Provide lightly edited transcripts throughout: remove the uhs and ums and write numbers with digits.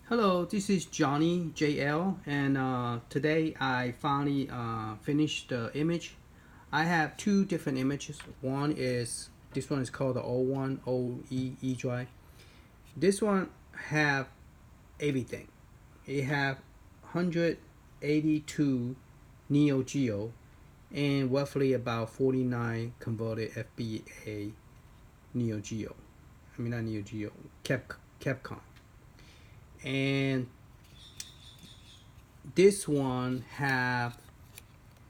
Hello, this is Johnny JL, and today I finally finished the image. I have two different images. This one is called the O1 OEE drive. This one have everything. It have 182 Neo Geo and roughly about 49 converted FBA Neo Geo. I mean not Neo Geo, Capcom. And this one have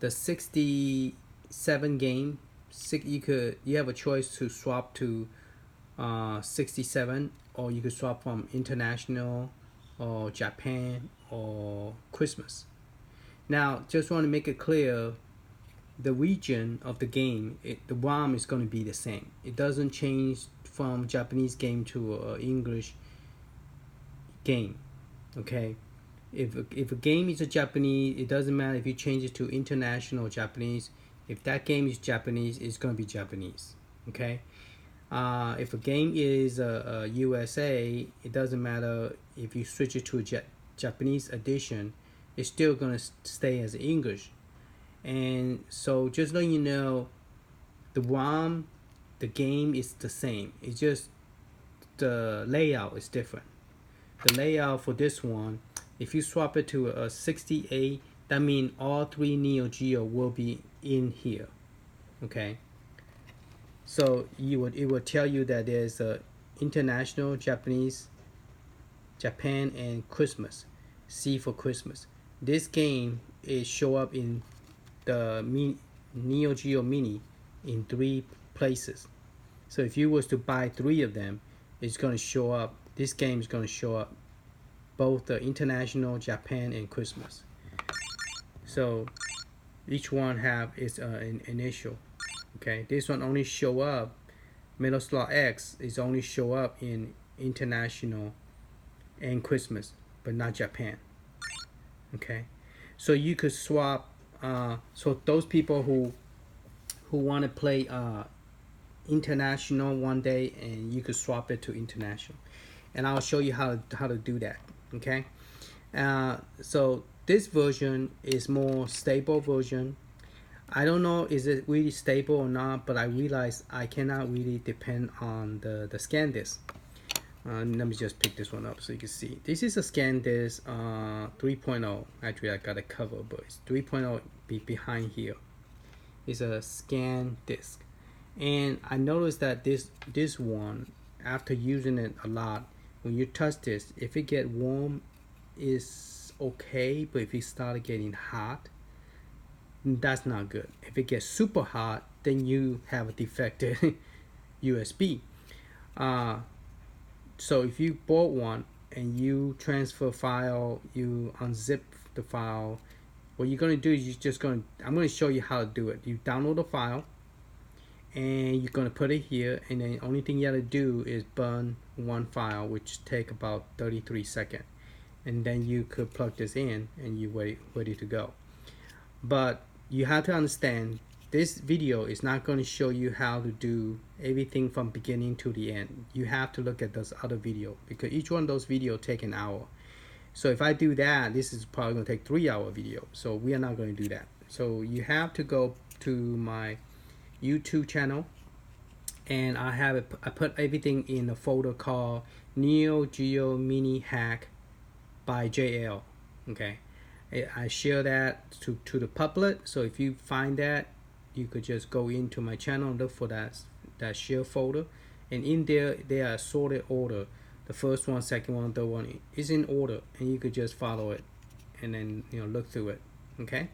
the 67 game. You have a choice to swap to 67, or you could swap from international or Japan or Christmas. Now, just want to make it clear, the region of the game, the ROM is going to be the same. It doesn't change from Japanese game to English game. Okay, if a game is a Japanese, it doesn't matter if you change it to international Japanese. If that game is Japanese, it's gonna be Japanese. Okay, if a game is a USA, it doesn't matter if you switch it to a Japanese edition, it's still gonna stay as English. And so, just letting you know, the ROM, the game is the same. It's just the layout is different. The layout for this one, if you swap it to a 68, that means all three Neo Geo will be in here. Okay, so it would tell you that there's a international, Japanese, Japan, and Christmas. C for Christmas. This game is show up in the Neo Geo Mini in 3 places. So if you was to buy 3 of them, it's going to show up. This game is going to show up both the international, Japan, and Christmas. So each one have its an initial. Okay, this one only show up. Middle slot X is only show up in international and Christmas, but not Japan. Okay, so you could swap. So those people who want to play international one day, and you could swap it to international, and I'll show you how to do that. Okay, so this version is more stable version. I don't know is it really stable or not, but I realize I cannot really depend on the scan disk. Let me just pick this one up so you can see. This is a scan disk 3.0. Actually, I got a cover, but it's 3.0 behind here. It's a scan disk, and I noticed that this one, after using it a lot, when you touch this, if it get warm, is okay, but if it started getting hot, that's not good. If it gets super hot, then you have a defective USB. So if you bought one and you transfer file, you unzip the file, what you're gonna do is I'm gonna show you how to do it. You download the file, and you're gonna put it here, and then the only thing you gotta do is burn one file, which take about 33 seconds, and then you could plug this in and you're ready to go. But you have to understand, this video is not going to show you how to do everything from beginning to the end. You have to look at those other videos, because each one of those videos take an hour. So if I do that, this is probably going to take 3-hour video. So we are not going to do that. So you have to go to my YouTube channel, and I put everything in a folder called neogeo-mini-hack by JL. Okay, I share that to the public. So if you find that, you could just go into my channel and look for that share folder, and in there they are sorted order. The first one, second one, third one is in order, and you could just follow it and then look through it. Okay,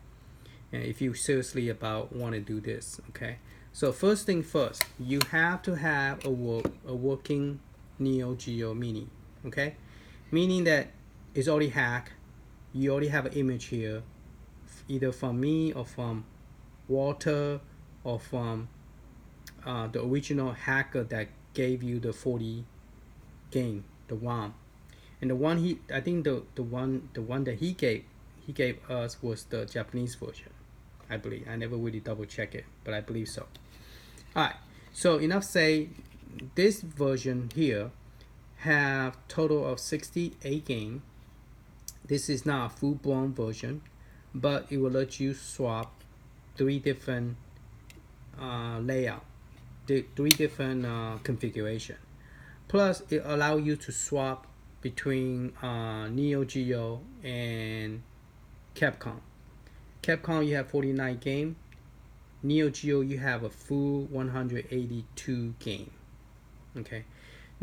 and if you seriously about want to do this. Okay, so first thing first, you have to have a working Neo Geo Mini. Okay, meaning that it's already hacked. You already have an image here, either from me or from Walter or from the original hacker that gave you the 40 game, the ROM. And the one I think the one that he gave us was the Japanese version, I believe. I never really double check it, but I believe so. All right, so enough say, this version here have total of 68 game, This is not a full-blown version, but it will let you swap 3 different layout, 3 different configuration. Plus, it allows you to swap between Neo Geo and Capcom. Capcom, you have 49 game. Neo Geo, you have a full 182 game. Okay.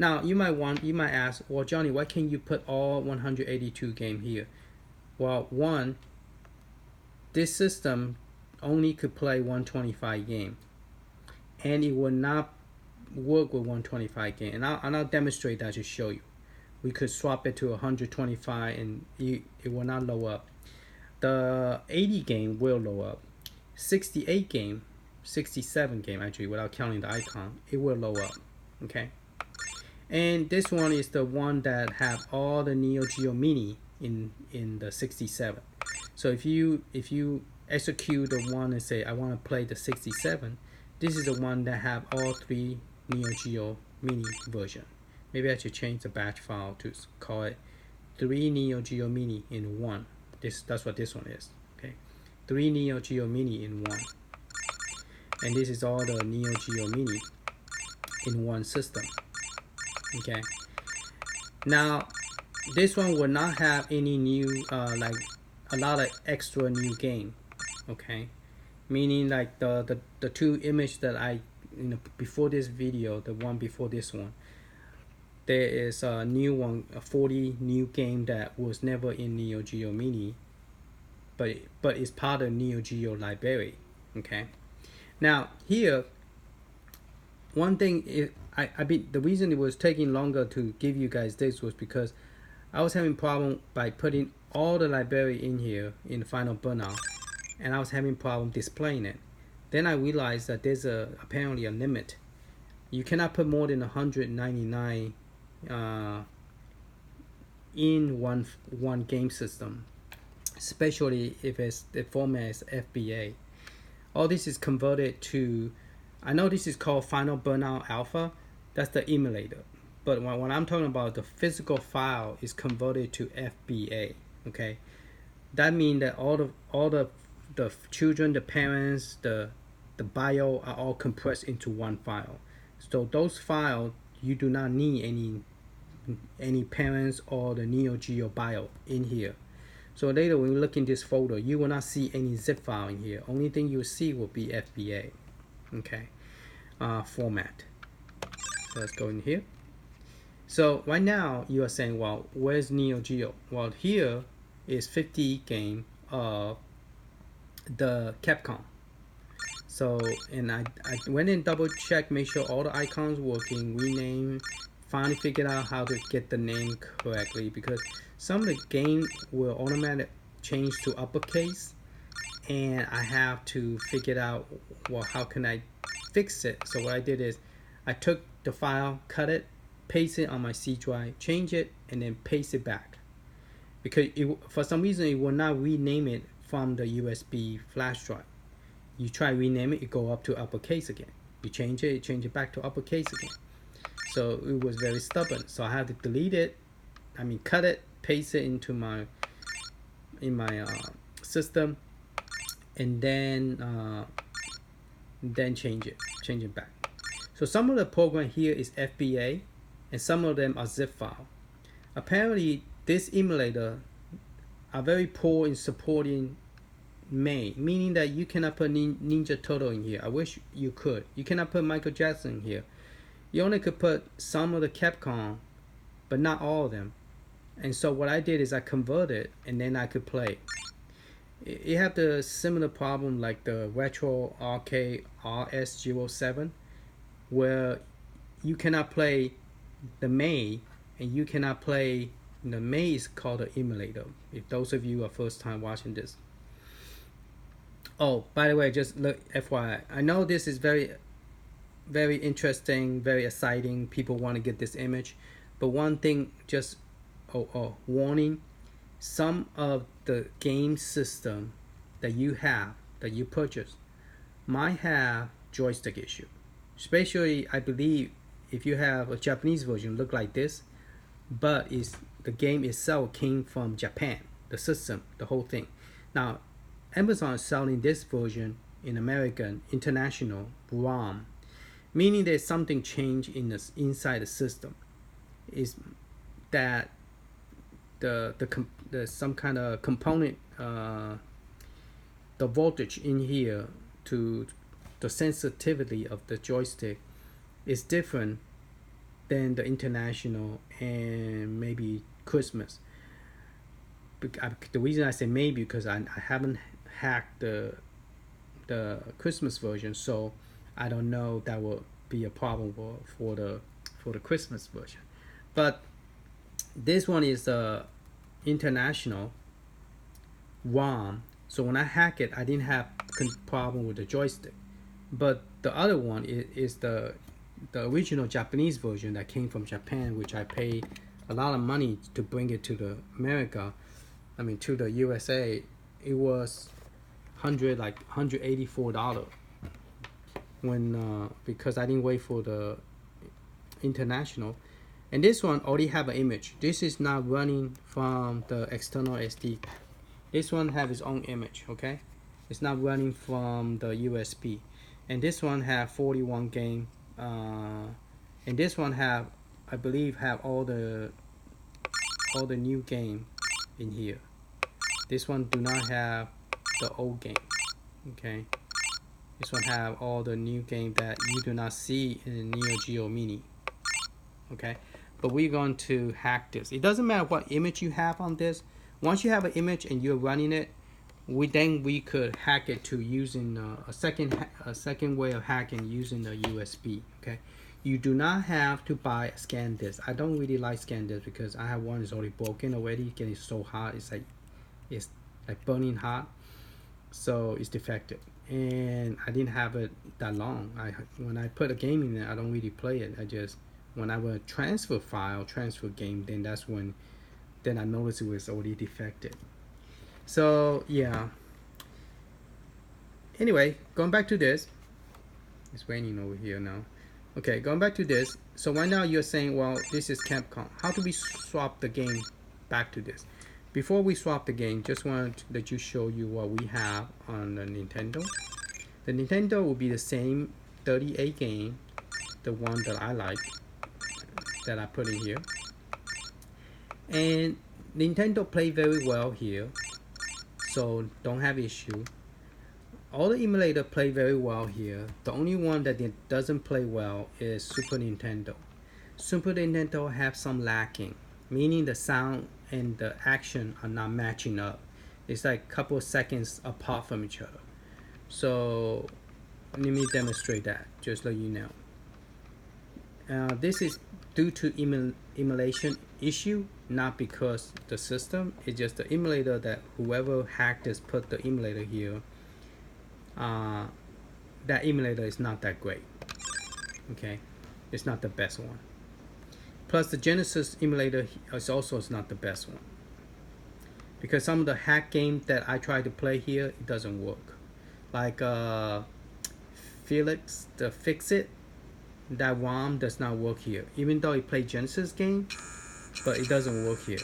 Now you might ask, well, Johnny, why can't you put all 182 game here? Well, one, this system only could play 125 game, and it will not work with 125 game. And I'll demonstrate that to show you. We could swap it to 125 and it will not load up. The 80 game will load up. 68 game, 67 game actually, without counting the icon, it will load up. Okay. And this one is the one that have all the Neo Geo Mini in the 67. So if you execute the one and say I want to play the 67, this is the one that have all 3 Neo Geo Mini version. Maybe I should change the batch file to call it 3 Neo Geo Mini in 1. That's what this one is. Okay, 3 Neo Geo Mini in 1. And this is all the Neo Geo Mini in one system. Okay. Now, this one will not have any new, like a lot of extra new game. Okay, meaning like the 2 image that I, before this video, the one before this one, there is a new one, a 40 new game that was never in Neo Geo Mini, but it's part of Neo Geo Library. Okay. Now here, one thing is, the reason it was taking longer to give you guys this was because I was having problem by putting all the library in here in the final burnout, and I was having problem displaying it. Then I realized that there's apparently a limit. You cannot put more than 199 in one game system, especially if the format is FBA. All this is converted to, I know this is called Final Burnout Alpha. That's the emulator. But when I'm talking about the physical file is converted to FBA. Okay, that means that all the children, the parents, the bio are all compressed into one file. So those files, you do not need any parents or the Neo Geo bio in here. So later when you look in this folder, you will not see any zip file in here. Only thing you see will be FBA. Okay, format. So let's go in here. So right now you are saying, well, where's Neo Geo? Well, here is 50 game of the Capcom. So, and I went and double checked, make sure all the icons working, rename, finally figured out how to get the name correctly, because some of the game will automatically change to uppercase, and I have to figure out, well, how can I fix it? So what I did is I took the file, cut it, paste it on my C drive, change it, and then paste it back, because for some reason it will not rename it from the USB flash drive. You try rename it, it go up to uppercase again. You change it back to uppercase again. So it was very stubborn. So I had to delete it. I mean, cut it, paste it into my system, and then change it back. So some of the program here is FBA, and some of them are zip file. Apparently, this emulator are very poor in supporting May, meaning that you cannot put Ninja Turtle in here. I wish you could. You cannot put Michael Jackson in here. You only could put some of the Capcom, but not all of them. And so what I did is I converted, and then I could play. It had the similar problem like the Retro Arcade RS07, where you cannot play the May, and you cannot play the May is called the emulator. If those of you are first time watching this. Oh, by the way, just look, FYI, I know this is very, very interesting, very exciting. People want to get this image, but one thing, just warning: some of the game system that you purchase might have joystick issue. Especially, I believe, if you have a Japanese version, look like this, but the game itself came from Japan. the system, the whole thing. Now, Amazon is selling this version in American International ROM, meaning there's something changed in the inside the system. Is that the some kind of component, the voltage in here to the sensitivity of the joystick is different than the International and maybe Christmas. The reason I say maybe because I haven't hacked the Christmas version, so I don't know that will be a problem for the Christmas version. But this one is the International ROM, so when I hack it, I didn't have problem with the joystick. But the other one is the original Japanese version that came from Japan, which I paid a lot of money to bring it to the America. I mean, to the USA. It was $184 when because I didn't wait for the International. And this one already have an image. This is not running from the external SD. This one have its own image, okay? It's not running from the USB. And this one have 41 game. And this one have, I believe, have all the new game in here. This one do not have the old game, okay? This one have all the new game that you do not see in Neo Geo Mini, okay? But we're going to hack this. It doesn't matter what image you have on this. Once you have an image and you're running it, we could hack it to using a second way of hacking using the USB, okay? You do not have to buy a scan disk. I don't really like scan disk because I have one that's already broken already, getting so hot. It's like burning hot, so it's defective. And I didn't have it that long. When I put a game in there, I don't really play it. I just, when I would transfer file, transfer game, then that's when I noticed it was already defective. So yeah. Anyway, going back to this. It's raining over here now. Okay, going back to this. So right now you're saying, well, this is Capcom. How do we swap the game back to this? Before we swap the game, just wanted to let you show you what we have on the Nintendo. The Nintendo will be the same 38 game, the one that I like, that I put in here. And Nintendo play very well here, so don't have issue. All the emulator play very well here. The only one that doesn't play well is Super Nintendo. Super Nintendo have some lacking, meaning the sound and the action are not matching up. It's like a couple of seconds apart from each other. So let me demonstrate that, just so you know. This is due to emulation issue, not because the system. It's just the emulator that whoever hacked this put the emulator here. That emulator is not that great. Okay, it's not the best one. Plus the Genesis emulator is also not the best one, because some of the hack games that I try to play here, it doesn't work. Like Felix, the Fix It, that ROM does not work here. Even though it play Genesis game, but it doesn't work here.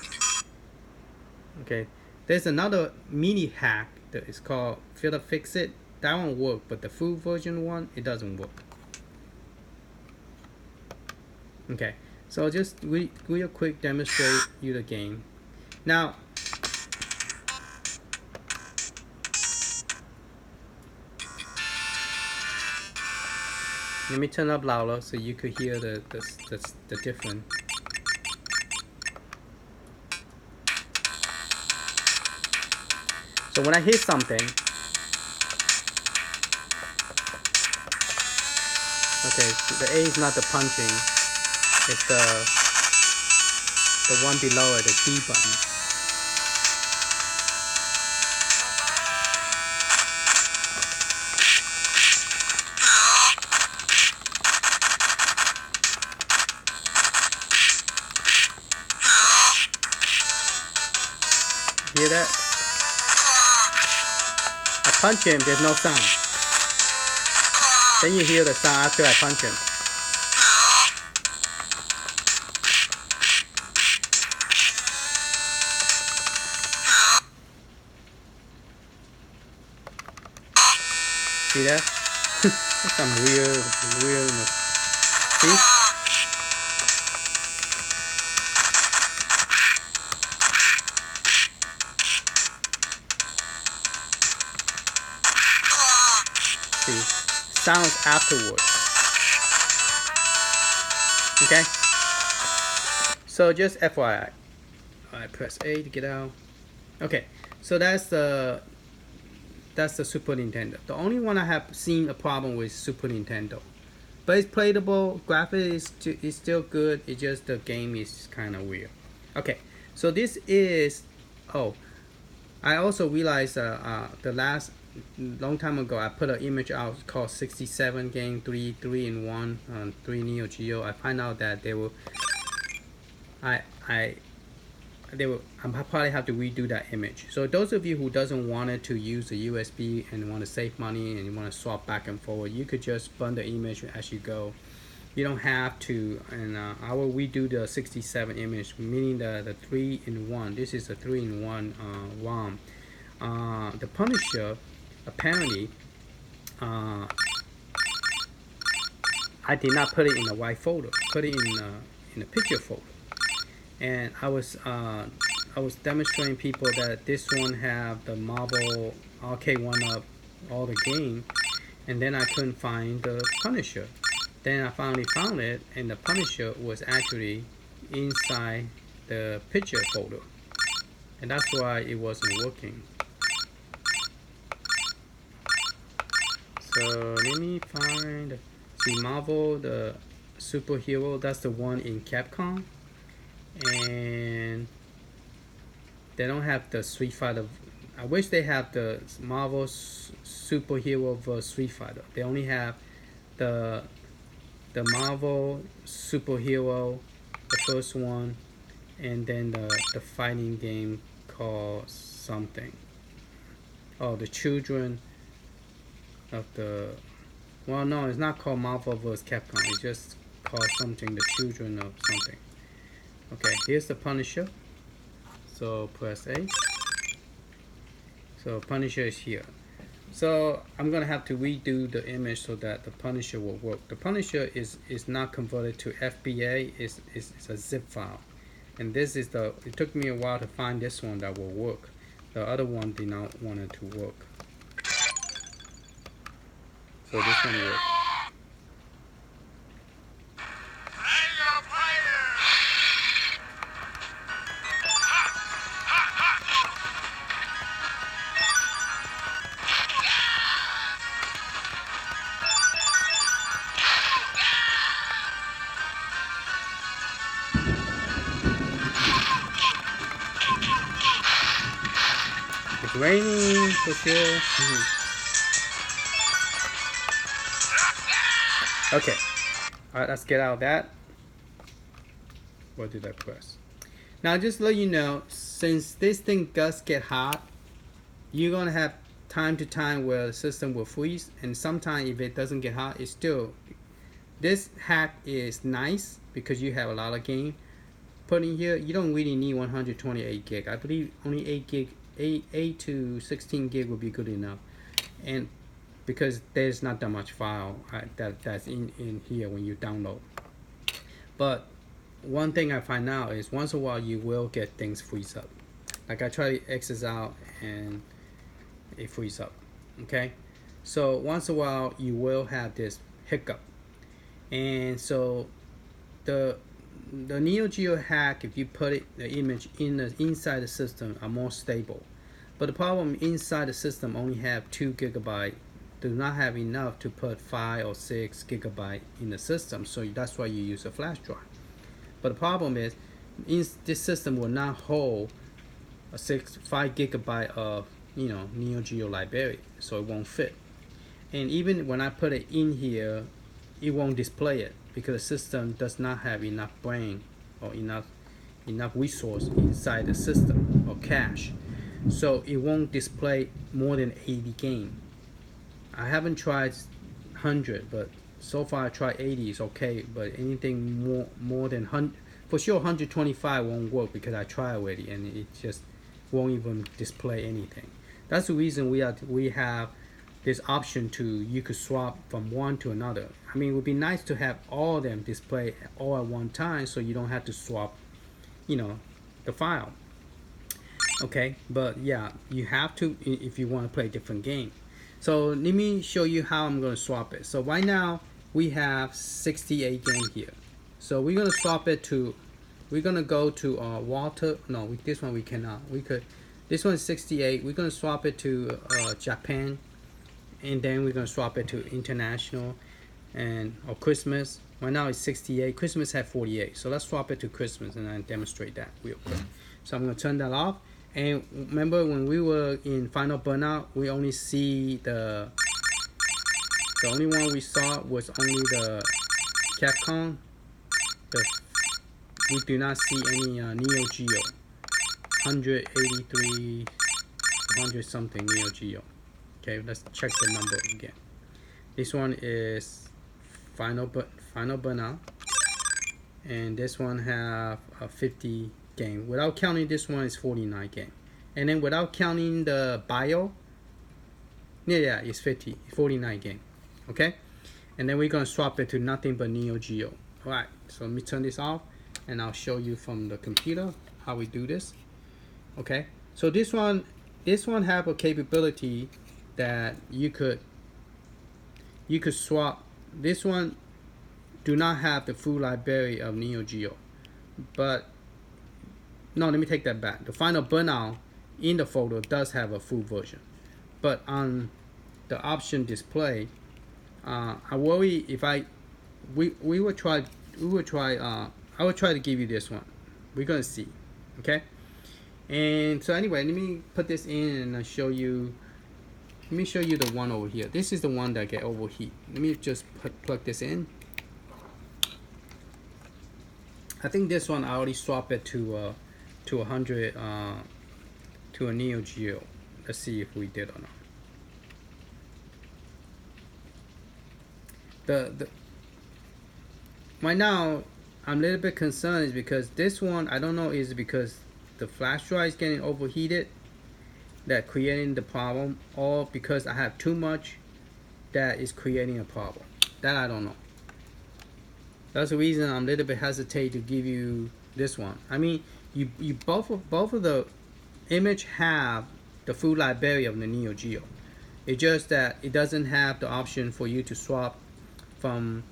Okay, there's another mini hack that is called Fix It. That one work, but the full version one, it doesn't work. Okay, so just real quick demonstrate you the game. Now, let me turn up louder so you could hear the difference. So when I hit something, okay, the A is not the punching, it's the one below it, the D button. Hear that? I punch him, there's no sound. Then you hear the sound after I punch him. See that? Some weirdness. See? See? Sounds afterwards. Okay? So just FYI. Alright, press A to get out. Okay, so that's the Super Nintendo. The only one I have seen a problem with Super Nintendo. But it's playable, graphics is still good, it's just the game is kind of weird. Okay, so this is, oh, I also realized the last, long time ago, I put an image out called 67 game, 3 in 1, 3 Neo Geo. I find out that they will, I probably have to redo that image. So those of you who doesn't want it to use the USB and want to save money and you want to swap back and forward, you could just burn the image as you go. You don't have to, and I will redo the 67 image, meaning the 3 in 1. This is a 3 in 1 ROM. The Punisher, apparently, I did not put it in the white folder. Put it in a picture folder. And I was demonstrating people that this one have the Marvel Arcade 1-Up all the game, and then I couldn't find the Punisher. Then I finally found it, and the Punisher was actually inside the picture folder, and that's why it wasn't working. So let me find, see, Marvel, the superhero, that's the one in Capcom. And they don't have the Street Fighter. I wish they have the Marvel superhero vs Street Fighter. They only have the Marvel superhero, the first one, and then the fighting game called something. Oh, the children of the, well, no, it's not called Marvel vs Capcom. It's just called something, the children of something. Okay, here's the Punisher. So press A. So Punisher is here. So I'm gonna have to redo the image so that the Punisher will work. The Punisher is not converted to FBA. It's a zip file, and this is the. It took me a while to find this one that will work. The other one did not want it to work. So this one works. It's raining for sure. Okay. Alright, let's get out of that. What did I press? Now just to let you know, since this thing does get hot, you're gonna have time to time where the system will freeze, and sometimes if it doesn't get hot, it's still, this hack is nice because you have a lot of game put in here. You don't really need 128 gig. I believe only 8 gig, 8 to 16 gig would be good enough, and because there's not that much file that's in here when you download. But one thing I find out is once in a while you will get things freeze up. Like I try to exit out and it freeze up. Okay, so once in a while you will have this hiccup, and so the Neo Geo Hack, if you put the image inside the system, are more stable. But the problem inside the system only have 2 GB, do not have enough to put 5 or 6 GB in the system. So that's why you use a flash drive. But the problem is, this system will not hold a 5 GB of Neo Geo Library, so it won't fit. And even when I put it in here, it won't display it because the system does not have enough brain or enough resource inside the system or cache, so it won't display more than 80 games. I haven't tried 100, but so far I tried 80 is okay, but anything more than 100, for sure 125 won't work because I tried already and it just won't even display anything. That's the reason we have this option to you could swap from one to another. I mean, it would be nice to have all of them display all at one time, so you don't have to swap, you know, the file. Okay, but yeah, you have to if you want to play a different game. So let me show you how I'm going to swap it. So right now we have 68 game here. So we're going to swap it to, we're going to go to Walter. No, this one we cannot. We could, this one is 68. We're going to swap it to Japan, and then we're going to swap it to international and or Christmas. Right now it's 68. Christmas had 48. So let's swap it to Christmas and then demonstrate that real quick. So I'm going to turn that off. And remember when we were in Final Burnout, we only see the only one we saw was only the Capcom. We do not see any Neo Geo. 183, 100 something Neo Geo. Okay, let's check the number again. This one is Final Burnout, and this one have a 50 game. Without counting this one is 49 game, and then without counting the bio, yeah, it's 49 game. Okay, and then we're gonna swap it to nothing but Neo Geo. All right, so let me turn this off, and I'll show you from the computer how we do this. Okay, so this one have a capability that you could swap. This one do not have the full library of Neo Geo, but no, let me take that back. The Final Burnout in the folder does have a full version, but on the option display, I worry if I would try I would try to give you this one. We're gonna see. Okay, and so anyway, let me put this in and I'll show you. Let me show you the one over here. This is the one that get overheat. Let me just plug this in. I think this one I already swapped it to 100 to a Neo Geo. Let's see if we did or not. The right now I'm a little bit concerned is because this one, I don't know, is because the flash drive is getting overheated that creating the problem, or because I have too much that is creating a problem. That I don't know. That's the reason I'm a little bit hesitate to give you this one. I mean, you both of the image have the full library of the Neo Geo. It's just that it doesn't have the option for you to swap from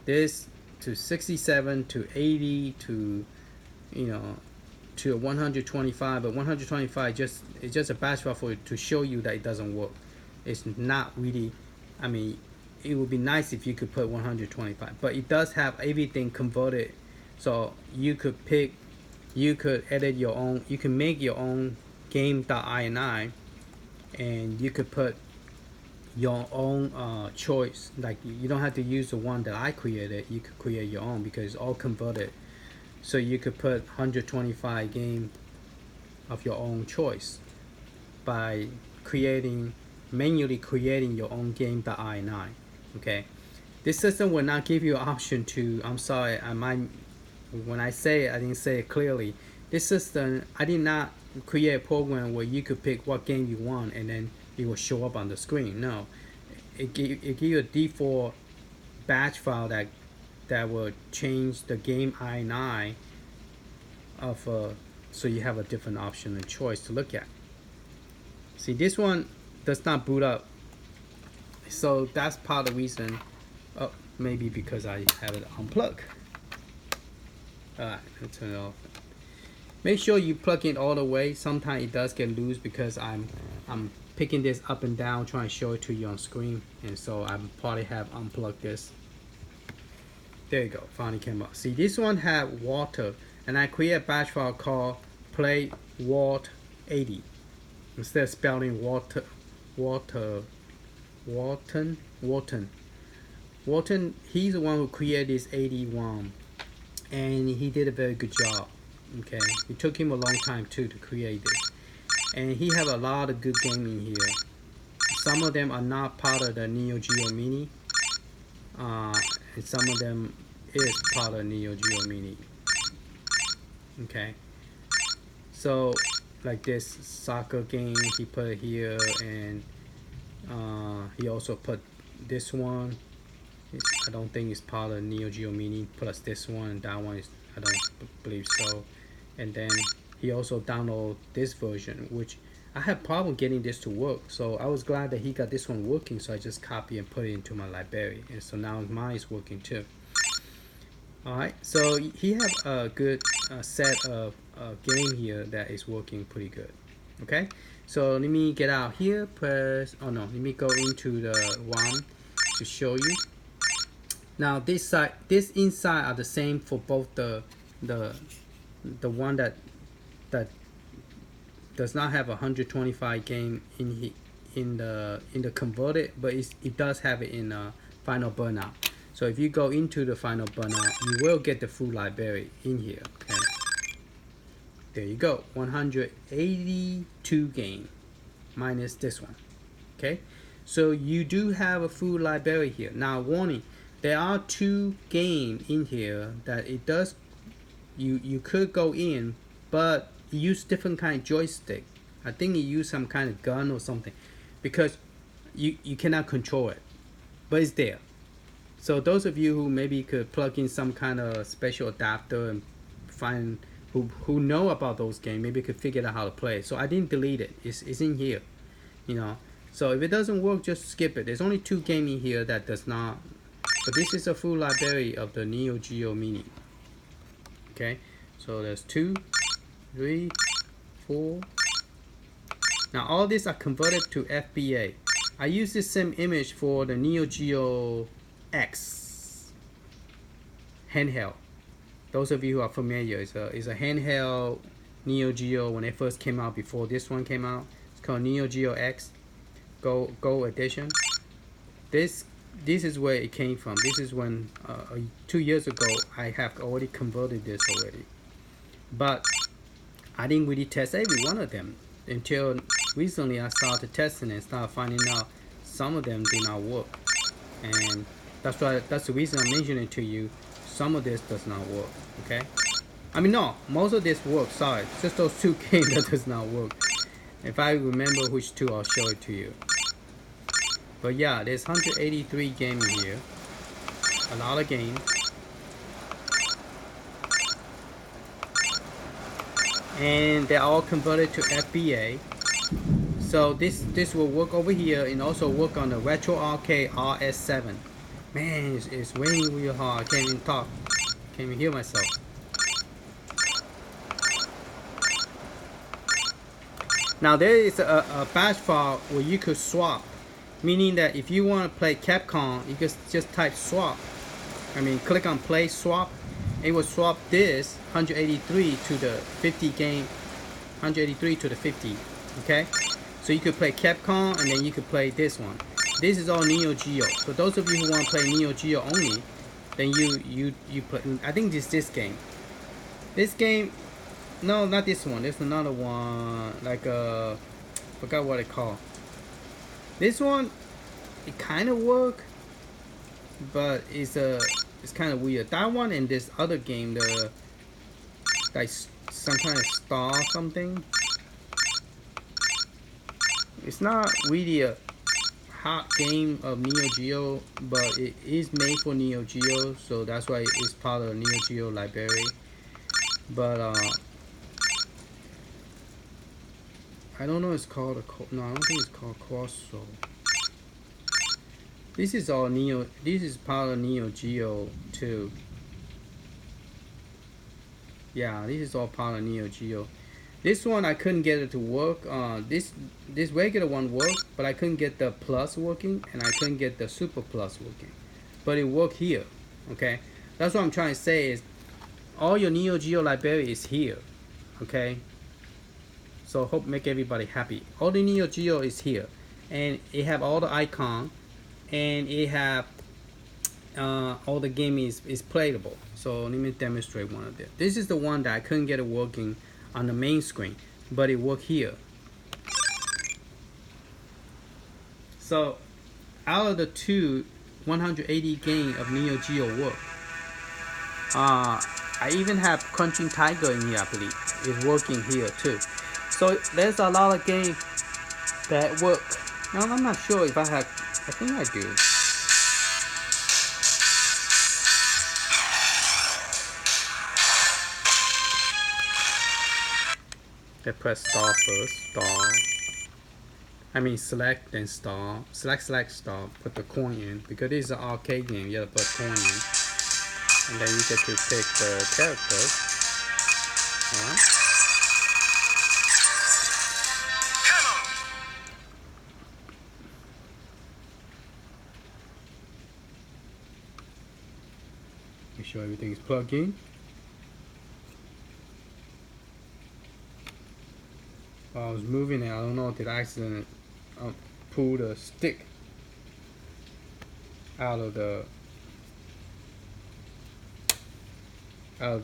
this to 67 to 80 to, you know, to 125. But 125 it's just a batch file for it to show you that it doesn't work. It's not really, I mean, it would be nice if you could put 125, but it does have everything converted, so you could pick, you could edit your own, you can make your own game.ini, and you could put your own choice. Like, you don't have to use the one that I created. You could create your own because it's all converted, so you could put 125 game of your own choice by manually creating your own game.ini. Okay, this system will not give you an option to, I'm sorry, when I say it, I didn't say it clearly. This system, I did not create a program where you could pick what game you want and then it will show up on the screen. No, it give you a default batch file that will change the game ini of so you have a different option and choice to look at. See, this one does not boot up, so that's part of the reason. Oh, maybe because I have it unplugged. Alright, let's turn it off. Make sure you plug it all the way. Sometimes it does get loose because I'm picking this up and down trying to show it to you on screen, and so I probably have unplugged this. There you go, finally came up. See, this one had water, and I create a batch file called play wart 80 instead of spelling Walton. He's the one who created this 81, and he did a very good job. Okay, it took him a long time too to create this, and he have a lot of good game in here. Some of them are not part of the Neo Geo Mini, and some of them is part of Neo Geo Mini. Okay, so like this soccer game he put here, and He also put this one. I don't think it's part of Neo Geo Mini, plus this one, and that one is, I don't believe so. And then he also downloaded this version, which I had problem getting this to work. So I was glad that he got this one working, so I just copy and put it into my library, and so now mine is working too. Alright, so he have a good set of game here that is working pretty good. Okay, so let me get out here, press, oh no, let me go into the one to show you. Now this side, this inside are the same for both the one that does not have 125 game in the converted, but it does have it in final burnout. So if you go into the final burnout, you will get the full library in here. Okay, there you go, 182 game minus this one. Okay, so you do have a full library here. Now warning, there are 2 games in here that it does, you could go in, but you use different kind of joystick. I think you use some kind of gun or something, because you cannot control it, but it's there. So those of you who maybe could plug in some kind of special adapter and find who know about those games, maybe could figure out how to play it. So I didn't delete it. It's in here, you know. So if it doesn't work, just skip it. There's only 2 games in here that does not, but this is a full library of the Neo Geo Mini. Okay, so there's 2, 3, 4. Now all these are converted to FBA. I use this same image for the Neo Geo X handheld. Those of you who are familiar, it's a handheld Neo Geo when it first came out, before this one came out. It's called Neo Geo X Go Edition. This is where it came from. This is when 2 years ago I have already converted this already, but I didn't really test every one of them until recently. I started testing and started finding out some of them did not work, and that's the reason I'm mentioning to you. Some of this does not work. Okay, I mean, no, most of this works. Sorry, it's just those 2 games that does not work. If I remember which 2, I'll show it to you. But yeah, there's 183 games in here, a lot of games, and they're all converted to FBA. So this will work over here, and also work on the Retro Arcade RS7. Man, it's raining real hard. I can't even talk, can't even hear myself. Now there is a batch file where you could swap, meaning that if you want to play Capcom, you can just type swap. I mean, click on play swap. It will swap this 183 to the 50 game, 183 to the 50. Okay, so you could play Capcom, and then you could play this one. This is all Neo Geo. So those of you who want to play Neo Geo only, then you play. I think this game. This game. No, not this one. There's another one, like forgot what it called. This one, it kind of work, but it's kind of weird. That one and this other game, the like some kind of star something. It's not really a hot game of Neo Geo, but it is made for Neo Geo, so that's why it's part of the Neo Geo library. But I don't know. It's called no. I don't think it's called Corso. This is all Neo. This is part of Neo Geo too. Yeah, this is all part of Neo Geo. This one I couldn't get it to work. This regular one worked, but I couldn't get the plus working, and I couldn't get the super plus working. But it worked here. Okay, that's what I'm trying to say is all your Neo Geo library is here. Okay. So hope make everybody happy. All the Neo Geo is here, and it have all the icon, and it have all the game is playable. So let me demonstrate one of them. This is the one that I couldn't get it working on the main screen, but it worked here. So out of the 180 game of Neo Geo work, I even have Crunching Tiger in here. I believe it's working here too. So there's a lot of games that work Now I'm not sure if I have. I think I do. I press star first. Star. I mean select then star. Select star. Put the coin in because this is an arcade game. You gotta put coin in, and then you get to pick the characters. Alright. Make sure everything is plugged in. While I was moving it, I don't know, did I accidentally pull the stick out of the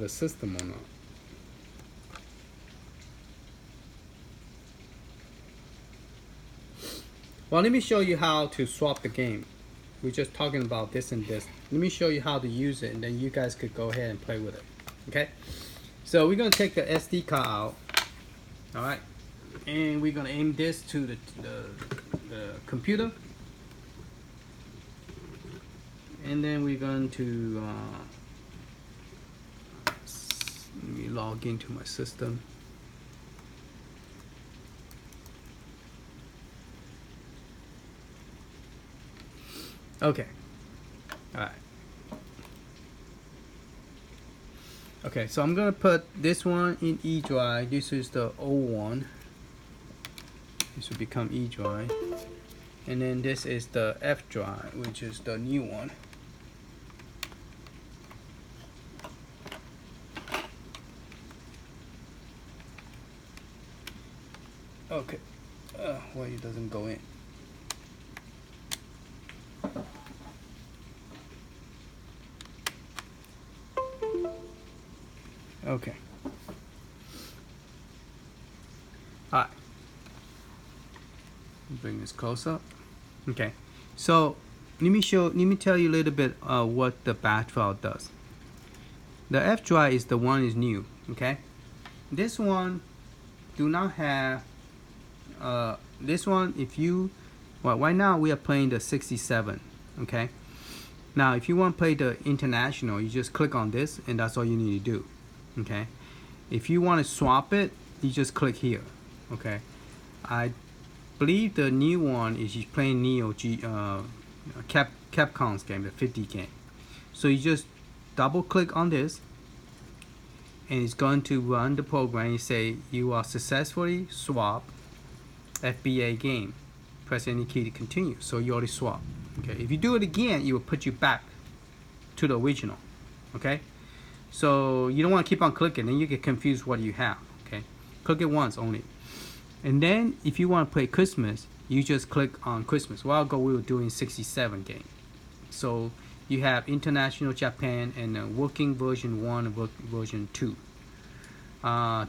system or not. Well, let me show you how to swap the game. We're just talking about this and this. Let me show you how to use it, and then you guys could go ahead and play with it. Okay? So we're gonna take the SD card out. All right, and we're gonna aim this to the computer, and then we're going to let me log into my system. Okay. All right. Okay, so I'm gonna put this one in E drive. This is the old one. This will become E drive, and then this is the F drive, which is the new one. Okay. Well, it doesn't go in. Okay. Alright. Bring this close up. Okay. So let me tell you a little bit what the batch file does. The F drive is the one is new. Okay. This one do not have this one. If you right now we are playing the 67. Okay. Now if you want to play the international, you just click on this, and that's all you need to do. Okay, if you want to swap it, you just click here. Okay, I believe the new one is you playing Capcom's game, the 50 game. So you just double click on this, and it's going to run the program. You say you are successfully swapped FBA game. Press any key to continue. So you already swapped. Okay, if you do it again, it will put you back to the original. Okay. So you don't want to keep on clicking, and you get confused what you have. Okay, click it once only, and then if you want to play Christmas, you just click on Christmas. A while ago we were doing 67 game, so you have International Japan and working version 1 and version 2.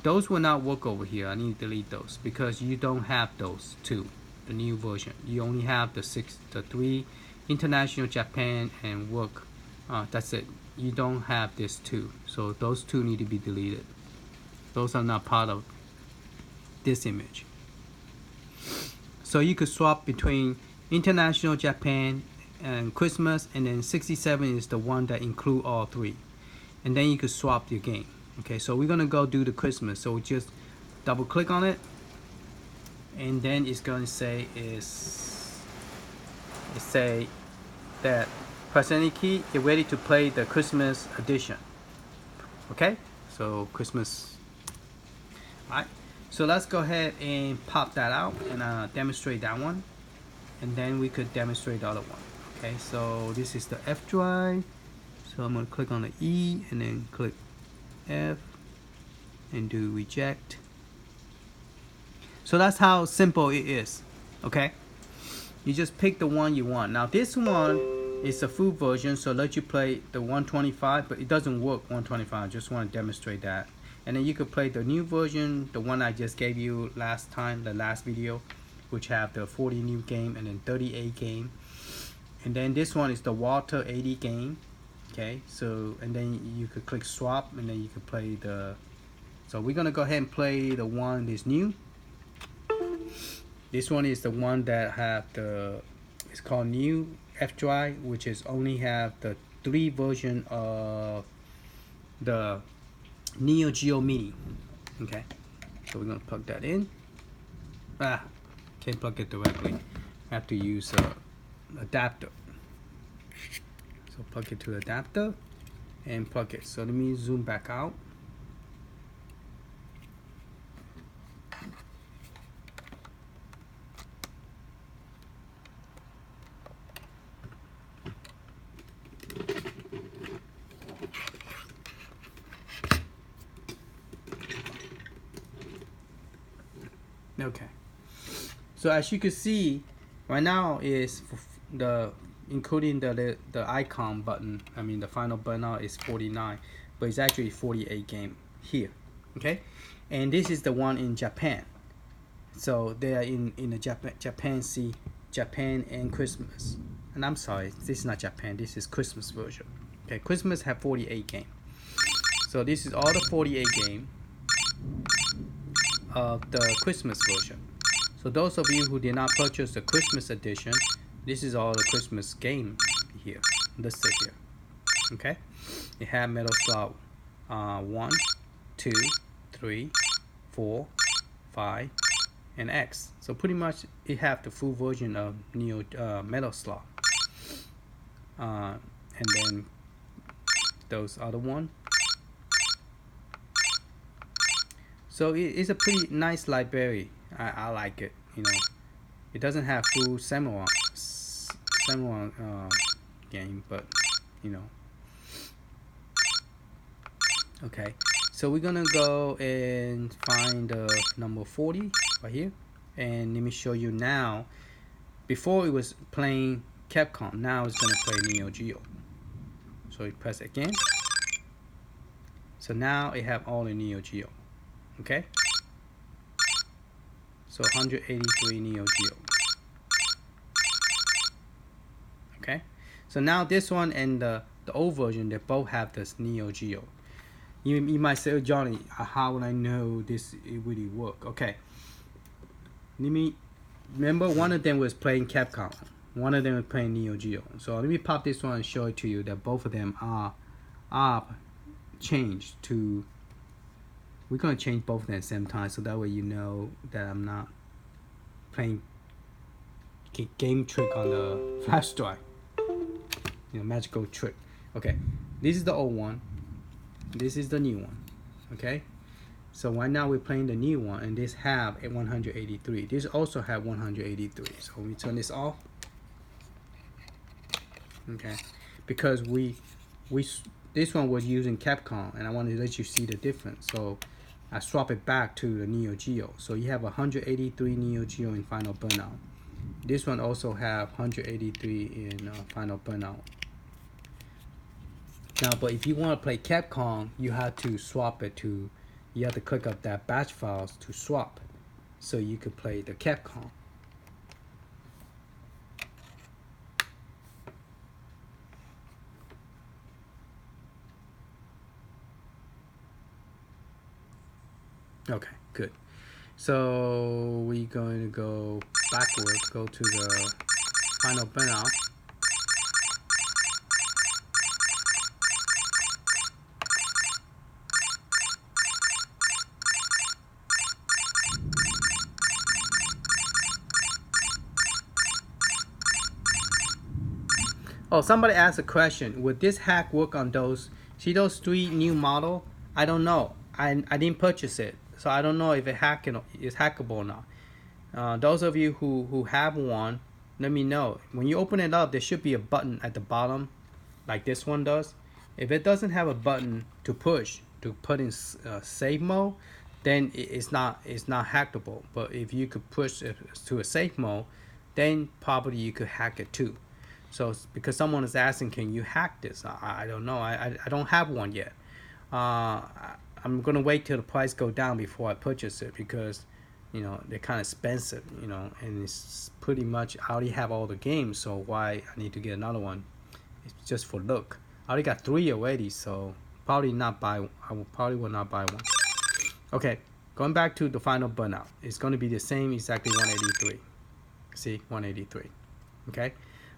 Those will not work over here. I need to delete those because you don't have those two, the new version. You only have the 3 International Japan and work. That's it. You don't have this two, so those two need to be deleted. Those are not part of this image. So you could swap between International Japan and Christmas, and then 67 is the one that include all three, and then you could swap your game. Okay, so we're gonna go do the Christmas. So just double click on it, and then it's gonna say that press any key, get ready to play the Christmas edition. Okay, so Christmas. Alright, so let's go ahead and pop that out and demonstrate that one, and then we could demonstrate the other one. Okay, so this is the F drive. So I'm going to click on the E and then click F and do reject. So that's how simple it is. Okay, you just pick the one you want. Now this one it's a full version, so let you play the 125, but it doesn't work 125. I just want to demonstrate that. And then you could play the new version, the one I just gave you last time, the last video, which have the 40 new game and then 38 game. And then this one is the Water 80 game. Okay, so and then you could click swap, and then you could play the. So we're gonna go ahead and play the one that's new. This one is the one that have the, it's called new F drive, which is only have the 3 version of the Neo Geo Mini. Okay, so we're gonna plug that in. Can't plug it directly. Have to use a adapter. So plug it to the adapter and plug it. So let me zoom back out. Okay, so as you can see right now is the including the icon button, I mean the final burnout is 49, but it's actually 48 game here. Okay, and this is the one in Japan, so they are in the Japan and Christmas, and I'm sorry, this is not Japan, this is Christmas version. Okay, Christmas have 48 game, so this is all the 48 game of the Christmas version. So those of you who did not purchase the Christmas edition, this is all the Christmas game here listed here. Okay, it have metal slot 1, 2, 3, 4, 5, and X. So pretty much it have the full version of Neo metal slot, and then those other one. So it's a pretty nice library. I like it. You know, it doesn't have full samurai game, but you know. Okay, so we're gonna go and find the number 40 right here, and let me show you now. Before it was playing Capcom, now it's gonna play Neo Geo. So you press again. So now it have all the Neo Geo. Okay, so 183 Neo Geo. Okay, so now this one and the old version, they both have this Neo Geo. You might say, oh, Johnny, how would I know this it really work? Okay, let me remember, one of them was playing Capcom, one of them was playing Neo Geo. So let me pop this one and show it to you that both of them are changed to. We're going to change both of them at the same time, so that way you know that I'm not playing game trick on the flash drive. You know, magical trick. Okay, this is the old one. This is the new one. Okay, so right now we're playing the new one, and this have a 183. This also have 183. So we turn this off. Okay, because this one was using Capcom, and I want to let you see the difference. So I swap it back to the Neo Geo. So you have 183 Neo Geo in Final Burnout. This one also have 183 in Final Burnout. Now, but if you want to play Capcom, you have to swap it to, you have to click up that batch files to swap, so you could play the Capcom. Okay, good. So we're going to go backwards, go to the Final Burnout. Oh, somebody asked a question. Would this hack work on those? See those 3 new model? I don't know. I didn't purchase it, so I don't know if it is hackable or not. Those of you who have one, let me know. When you open it up, there should be a button at the bottom, like this one does. If it doesn't have a button to push to put in save mode, then it's not hackable. But if you could push it to a safe mode, then probably you could hack it too. So because someone is asking, can you hack this? I don't know. I don't have one yet. I'm gonna wait till the price go down before I purchase it, because you know they're kind of expensive, you know, and it's pretty much, I already have all the games, so why I need to get another one? It's just for look. I already got 3 already, so probably not buy. I will probably will not buy one. Okay, going back to the final burnout, it's going to be the same exactly 183. See, 183. Okay,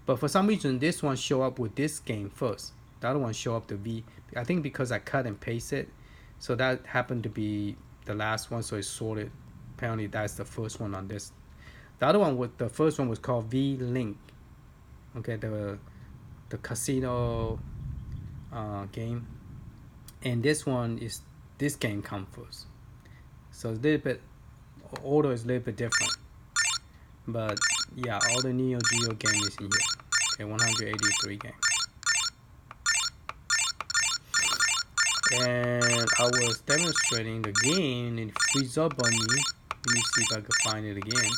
but for some reason this one show up with this game first. The other one show up the V. I think because I cut and paste it, so that happened to be the last one, so it's sorted. Apparently that's the first one on this. The other one, with the first one was called V Link. Okay, the casino game, and this one is this game come first. So it's a little bit order is a little bit different. But yeah, all the Neo Geo game is in here. Okay, 183 game. And I was demonstrating the game and it freeze up on me. Let me see if I can find it again.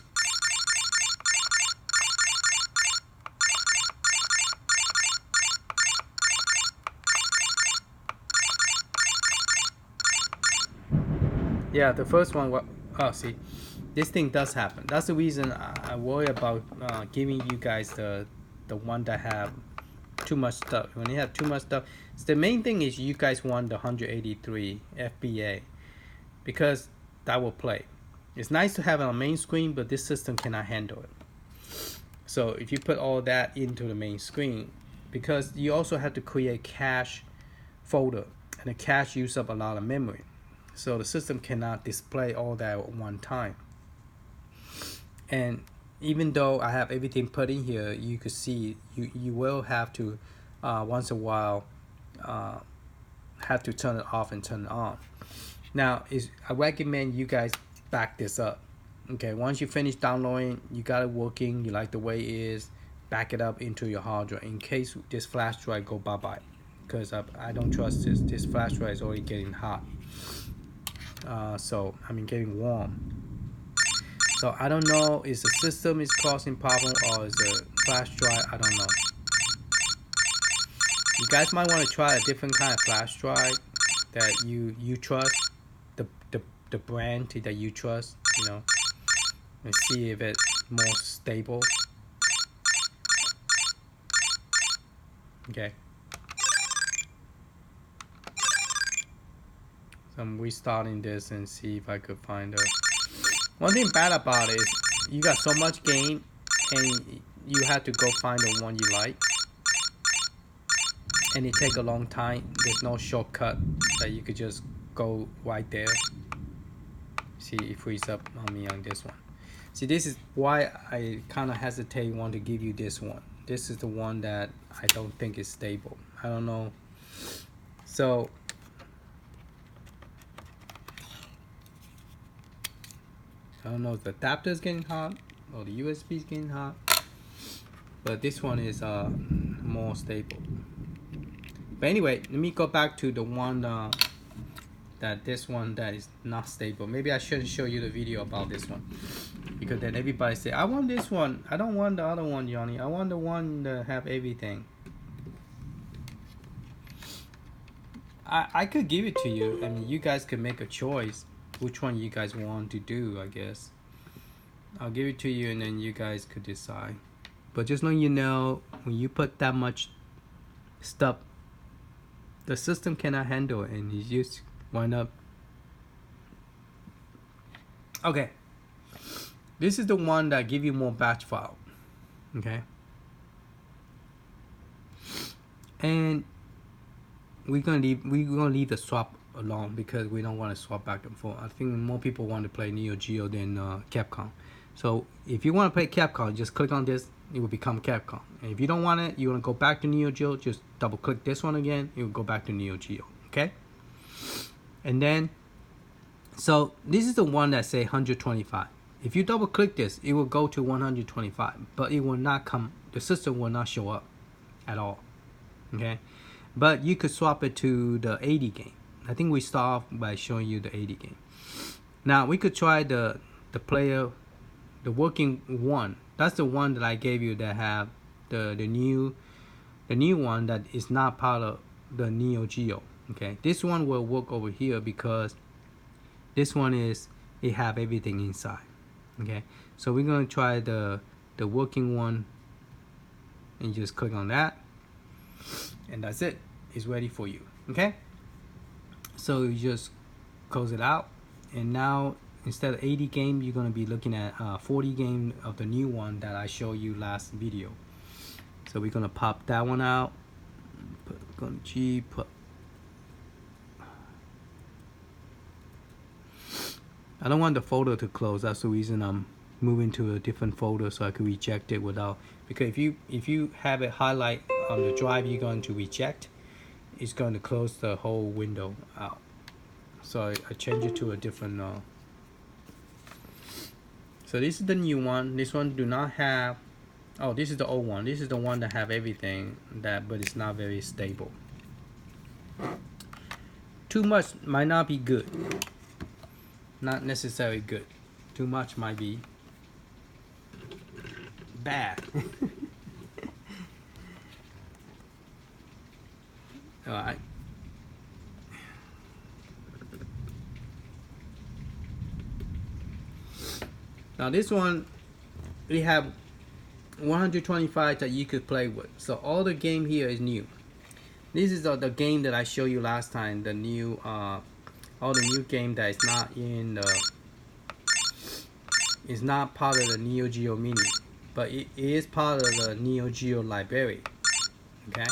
Yeah, the first one was, oh, see, this thing does happen. That's the reason I worry about giving you guys the one that have too much stuff. When you have too much stuff, so the main thing is you guys want the 183 FBA because that will play. It's nice to have it on main screen, but this system cannot handle it. So if you put all that into the main screen, because you also have to create cache folder, and the cache use up a lot of memory. So the system cannot display all that at one time. And even though I have everything put in here, you could see you will have to once in a while have to turn it off and turn it on. Now I recommend you guys back this up. Okay, once you finish downloading, you got it working, you like the way it is, back it up into your hard drive in case this flash drive go bye-bye, because I don't trust this flash drive is already getting hot. So I mean getting warm. So I don't know, is the system is causing problem or is the flash drive, I don't know. You guys might want to try a different kind of flash drive that you trust, the brand that you trust, you know, and see if it's more stable. Okay. So I'm restarting this and see if I could find a. One thing bad about it is you got so much game and you have to go find the one you like, and it take a long time. There's no shortcut that you could just go right there. See, it frees up on me on this one. See, this is why I kind of hesitate want to give you this one. This is the one that I don't think is stable. I don't know. So I don't know if the adapter is getting hot or the USB is getting hot, but this one is more stable. But anyway, let me go back to the one that is not stable. Maybe I shouldn't show you the video about this one, because then everybody say, I want this one. I don't want the other one, Johnny. I want the one that have everything. I could give it to you. I mean, you guys could make a choice which one you guys want to do, I guess. I'll give it to you and then you guys could decide. But just so you know, when you put that much stuff, the system cannot handle it and you just wind up. Okay. This is the one that give you more batch file. Okay. And we're gonna leave the swap alone because we don't want to swap back and forth. I think more people want to play Neo Geo than Capcom. So if you want to play Capcom, just click on this, it will become Capcom. And if you don't want it, you want to go back to Neo Geo, just double click this one again, it will go back to Neo Geo. Okay. And then, so this is the one that say 125. If you double click this, it will go to 125, but it will not come, the system will not show up at all. Okay. But you could swap it to the 80 game. I think we start off by showing you the 80 game. Now we could try the player, the working one. That's the one that I gave you that have the new one that is not part of the Neo Geo. Okay, this one will work over here because this one it have everything inside. Okay, so we're gonna try the working one and just click on that, and that's it. It's ready for you. Okay. So you just close it out And now instead of 80 game, you're going to be looking at 40 game of the new one that I showed you last video. So we're going to pop that one out, put G, put. I don't want the folder to close. That's the reason I'm moving to a different folder so I can reject it without, because if you have it highlight on the drive you're going to reject, it's going to close the whole window out. So I change it to a different so this is the new one. This one do not have, oh, this is the old one. This is the one that have everything that, but it's not very stable. Too much might not be good. Not necessarily good. Too much might be bad. Alright. Now this one, we have 125 that you could play with. So all the game here is new. This is the game that I showed you last time. The new, all the new game that is not in the, is not part of the Neo Geo Mini, but it is part of the Neo Geo Library. Okay.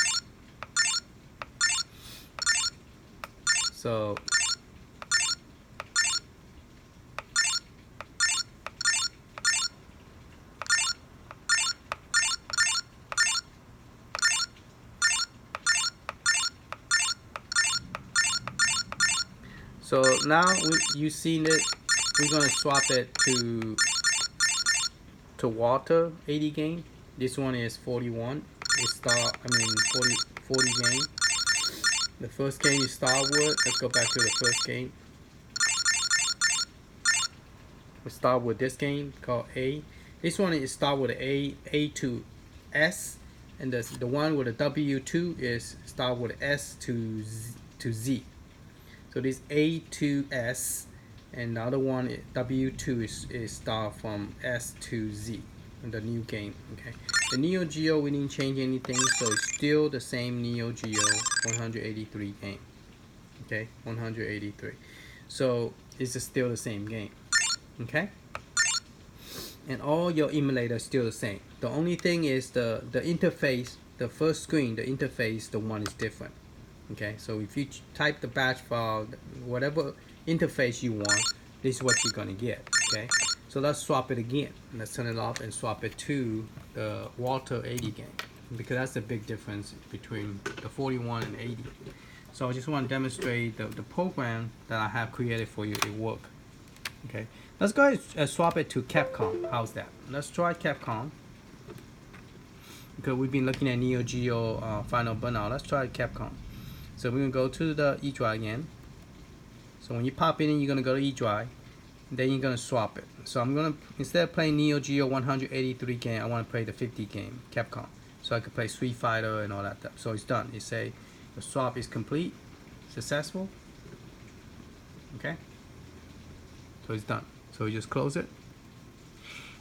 So now you've seen it. We're gonna swap it to water 80 game. This one is 41. It's 40 game. The first game you start with. Let's go back to the first game. We start with this game called A. This one is start with A to S, and the one with the W2 is start with S to Z. So this A to S, and the other one W2 is start from S to Z in the new game. Okay, the Neo Geo, we didn't change anything, so it's still the same Neo Geo 183 game. Okay, 183. So it's still the same game. Okay, and all your emulators still the same. The only thing is the interface, the first screen, the interface, the one is different. Okay, so if you type the batch file, whatever interface you want, this is what you're gonna get. Okay, so let's swap it again. Let's turn it off and swap it to the water 80 game, because that's the big difference between the 41 and 80. So I just want to demonstrate the program that I have created for you. It work. Okay, let's go ahead and swap it to Capcom. How's that? Let's try Capcom, because we've been looking at Neo Geo Final Burnout. Let's try Capcom. So we're gonna go to the E drive again. So when you pop in, you're gonna go to E drive, then you're gonna swap it. So I'm gonna, instead of playing Neo Geo 183 game, I want to play the 50 game Capcom, so I can play Street Fighter and all that stuff. So it's done. It say the swap is complete, successful. Okay. So it's done. So we just close it,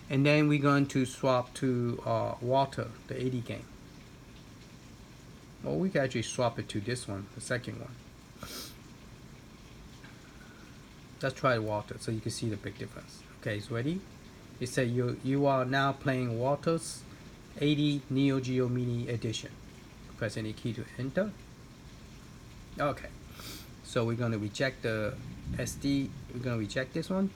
and then we're going to swap to water, the 80 game. Or we can actually swap it to this one, the second one. Let's try water so you can see the big difference. Okay, it's ready. It says you are now playing Water's 80 Neo Geo Mini Edition. Press any key to enter. Okay, so we're going to reject the SD. We're going to reject this one.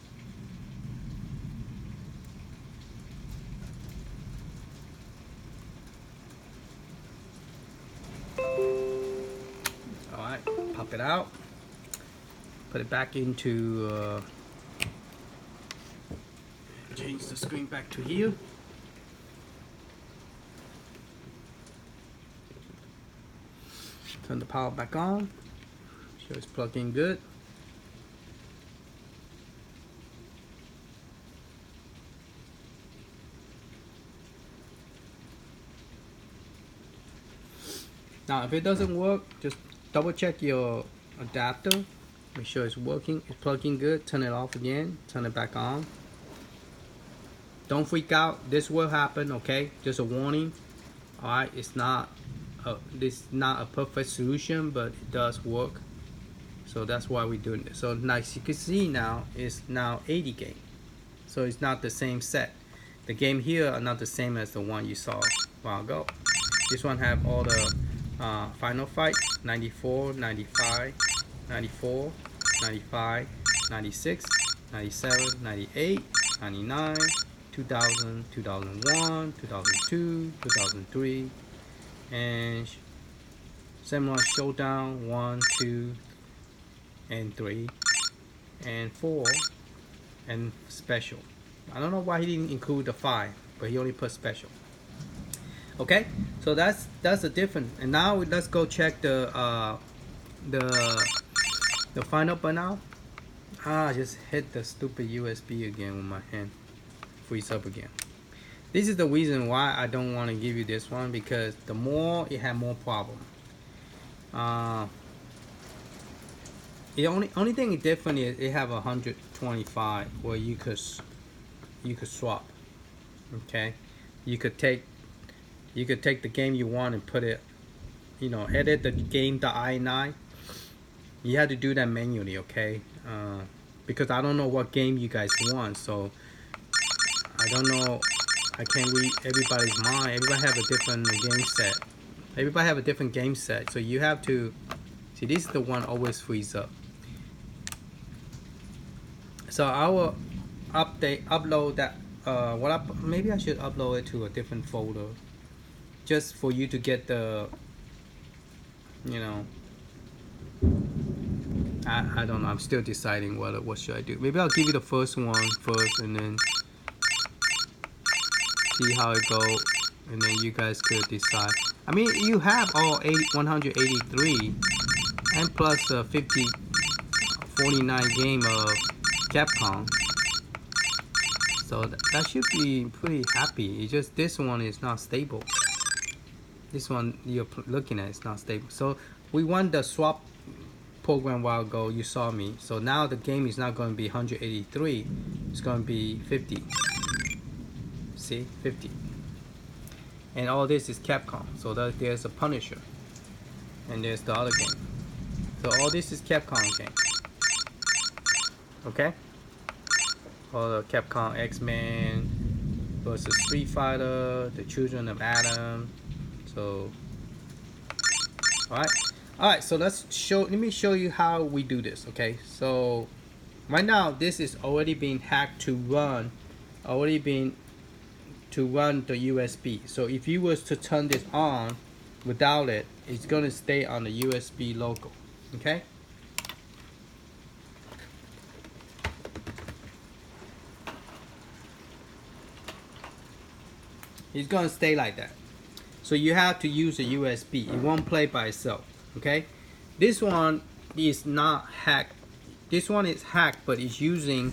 Alright, pop it out. Put it back into, change the screen back to here. Turn the power back on. Sure it's plugged in good. Now if it doesn't work, just double check your adapter. Make sure it's working, it's plugging good. Turn it off again, turn it back on. Don't freak out, this will happen, okay? Just a warning. Alright, this is not a perfect solution, but it does work. So that's why we're doing this. So as you can see now, it's now 80 game. So it's not the same set. The game here are not the same as the one you saw a while ago. This one have all the Final Fight, 94, 95, 94, 95, 96, 97, 98, 99, 2000, 2001, 2002, 2003, and Samurai Showdown 1, 2, and 3, and 4, and special. I don't know why he didn't include the 5, but he only put special. Okay, so that's the difference. And now let's go check the final burnout. I just hit the stupid USB again with my hand. Freeze up again. This is the reason why I don't want to give you this one, because the more it had more problem. The only thing different is it have 125 where you could swap. Okay, you could take the game you want and put it, edit the game.ini. You have to do that manually, okay? Because I don't know what game you guys want, so I don't know. I can't read everybody's mind. Everybody have a different game set. Everybody have a different game set, so you have to see. This is the one always freeze up. So I will upload that. Maybe I should upload it to a different folder, just for you to get the, I don't know. I'm still deciding what should I do. Maybe I'll give you the first one first, and then see how it goes, and then you guys could decide. I mean, you have all 183 and plus 49 game of Capcom, so that should be pretty happy. It's just this one is not stable. This one you're looking at is not stable. So we want the swap program a while ago. You saw me. So now the game is not going to be 183. It's going to be 50. See, 50. And all this is Capcom. So there's a Punisher, and there's the other game. So all this is Capcom game. Okay. All the Capcom X-Men versus Street Fighter, the Children of Adam. So, all right. So let me show you how we do this. Okay. So right now this is already being hacked to run, the USB. So if you was to turn this on without it, it's gonna stay on the USB local. Okay. It's gonna stay like that. So you have to use a USB. It won't play by itself. Okay. This one is not hacked. This one is hacked, but it's using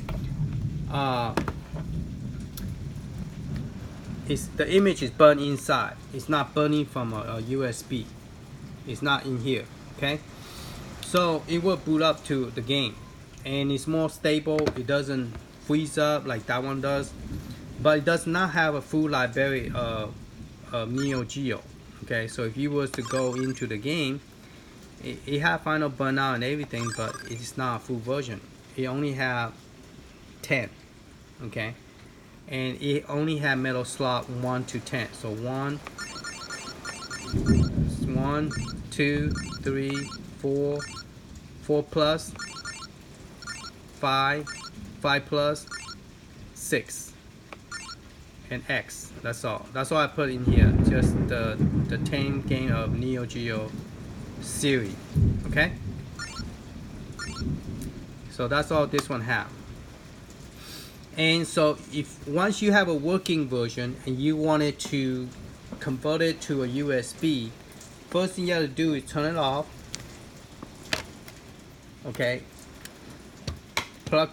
the image is burned inside. It's not burning from a USB. It's not in here. Okay. So it will boot up to the game, and it's more stable. It doesn't freeze up like that one does. But it does not have a full library of Neo Geo. Okay, so if you was to go into the game, it have final burnout and everything, but it's not a full version. It only have 10. Okay, and it only have metal slot 1 to 10. So 1, 2, 3, 4, 4 plus, 5, 5 plus, 6. And X. That's all. That's all I put in here. Just the 10 game of Neo Geo series. Okay. So that's all this one have. And so if once you have a working version and you wanted to convert it to a USB, first thing you have to do is turn it off. Okay. Plug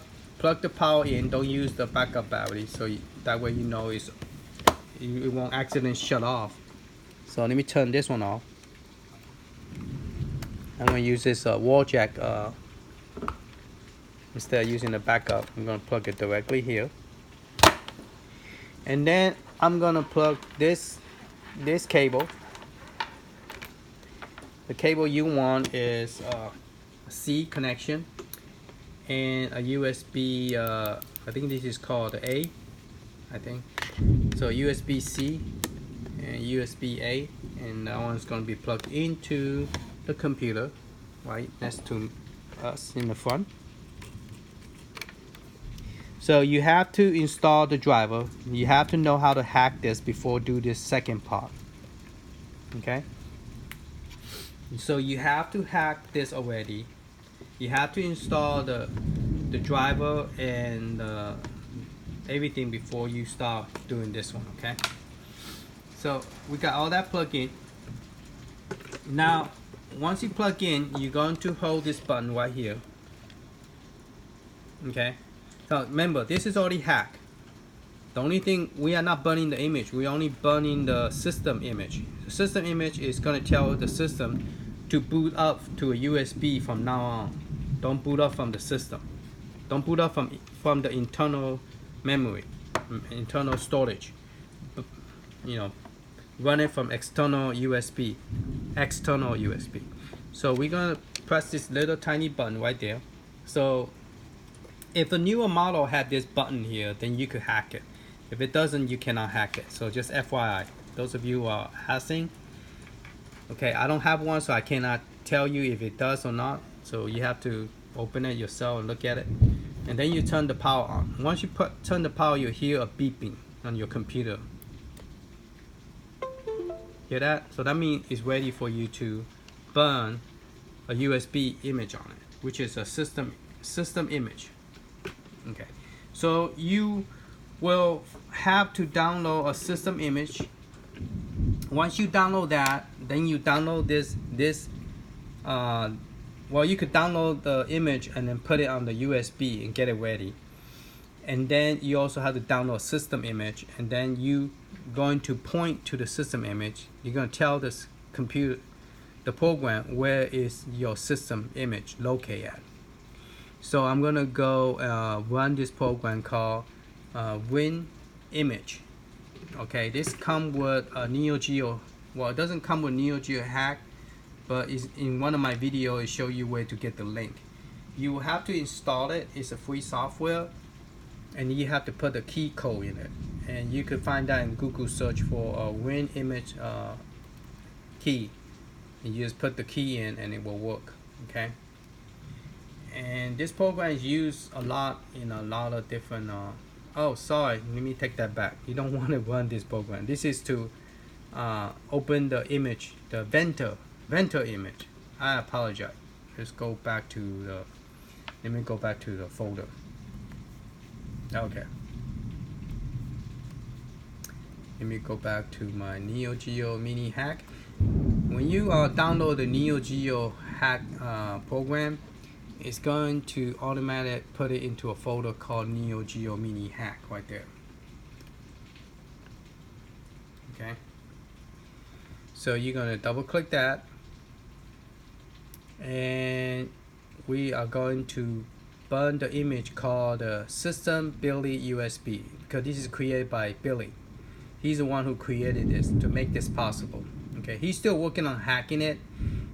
the power in. Don't use the backup battery, so that way you know it won't accidentally shut off. So let me turn this one off. I'm going to use this wall jack instead of using the backup. I'm going to plug it directly here, and then I'm going to plug this cable. The cable you want is C connection and a USB. I think this is called A. I think so. USB C and USB A, and that one's going to be plugged into the computer, right next to us in the front. So you have to install the driver. You have to know how to hack this before do this second part. Okay. So you have to hack this already. You have to install the driver and everything before you start doing this one. Okay. So we got all that plugged in. Now, once you plug in, you're going to hold this button right here. Okay. So remember, this is already hacked. The only thing, we are not burning the image, we're only burning the system image. The system image is going to tell the system to boot up to a USB from now on. Don't boot up from the system. Don't boot up from the internal memory, internal storage. You know, run it from external USB. So we're going to press this little tiny button right there. So if the newer model had this button here, then you could hack it. If it doesn't, you cannot hack it. So just FYI, those of you who are asking. Okay, I don't have one, so I cannot tell you if it does or not. So you have to open it yourself and look at it. And then you turn the power on. Once you turn the power, you hear a beeping on your computer. Hear that? So that means it's ready for you to burn a USB image on it, which is a system image. Okay, so you will have to download a system image. Once you download that, then you download this well, you could download the image and then put it on the USB and get it ready. And then you also have to download a system image, and then you going to point to the system image. You're going to tell this computer, the program, where is your system image located at. So I'm gonna go run this program called Win Image. Okay, this comes with a NeoGeo. Well, it doesn't come with neogeo-hack, but it's in one of my videos, it show you where to get the link. You will have to install it. It's a free software, and you have to put the key code in it. And you could find that in Google search for a Win Image key. And you just put the key in, and it will work. Okay. And this program is used a lot in a lot of different oh, sorry, let me take that back. You don't want to run this program. This is to open the image, the venter image. I apologize. Let's go back to the, let me go back to the folder. Okay, let me go back to my neogeo-mini-hack. When you download the neogeo-hack program, it's going to automatically put it into a folder called neogeo-mini-hack right there. Okay. So you're going to double click that, and we are going to burn the image called the system Billy USB, because this is created by Billy. He's the one who created this to make this possible. Okay, he's still working on hacking it.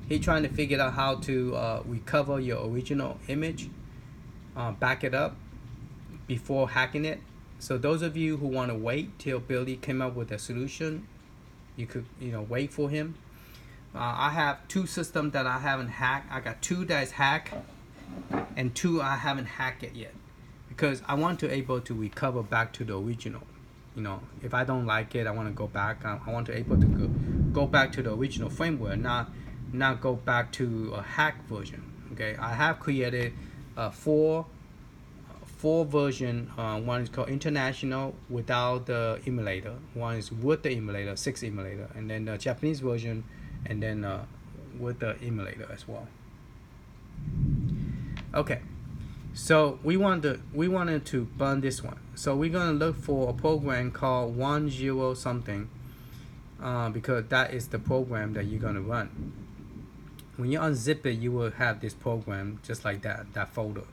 He's trying to figure out how to recover your original image, back it up before hacking it. So those of you who want to wait till Billy came up with a solution, you could, wait for him. I have two systems that I haven't hacked. I got two that's hacked, and two I haven't hacked it yet, because I want to able to recover back to the original. If I don't like it, I want to go back. I want to able to go back to the original firmware, not go back to a hack version. Okay, I have created four version. One is called international without the emulator. One is with the emulator, 6 emulator, and then the Japanese version, and then with the emulator as well. Okay, so we wanted to burn this one. So we're gonna look for a program called 10 something, because that is the program that you're gonna run. When you unzip it, you will have this program just like that folder.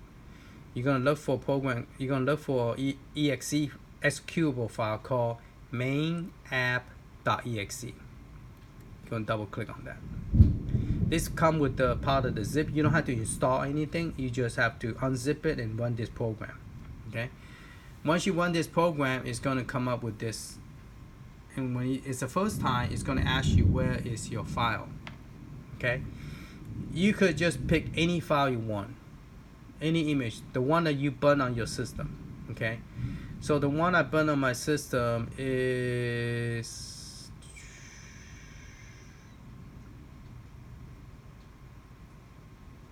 You're gonna look for a program. You're gonna look for exe executable file called main app.exe. You're gonna double click on that. This come with the part of the zip. You don't have to install anything. You just have to unzip it and run this program. Okay. Once you run this program, it's going to come up with this. And when it's the first time, it's going to ask you where is your file. Okay. You could just pick any file you want, any image, the one that you burn on your system. Okay. So the one I burn on my system is,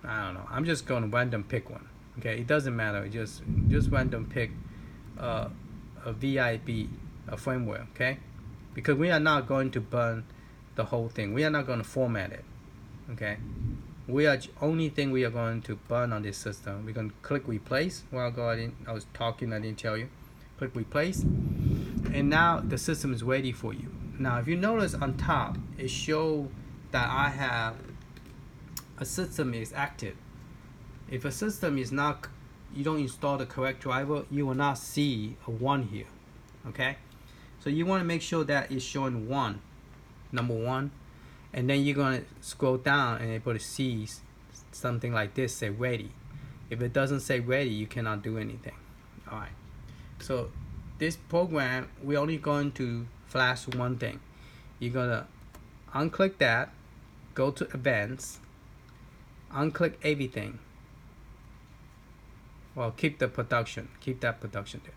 I don't know. I'm just going to random pick one. Okay, it doesn't matter. Just random pick a VIB, a firmware. Okay, because we are not going to burn the whole thing. We are not going to format it. Okay, we are only thing we are going to burn on this system. We're going to click replace. Well, I was talking. I didn't tell you. Click replace, and now the system is ready for you. Now, if you notice on top, it shows that I have a system is active. If a system is not, you don't install the correct driver, you will not see a 1 here. Okay, so you want to make sure that it's showing 1, number 1, and then you're going to scroll down and able to see something like this say ready. If it doesn't say ready, you cannot do anything. All right, so this program, we're only going to flash one thing. You're gonna unclick that, go to advanced, unclick everything. Well, keep the production, keep that production there.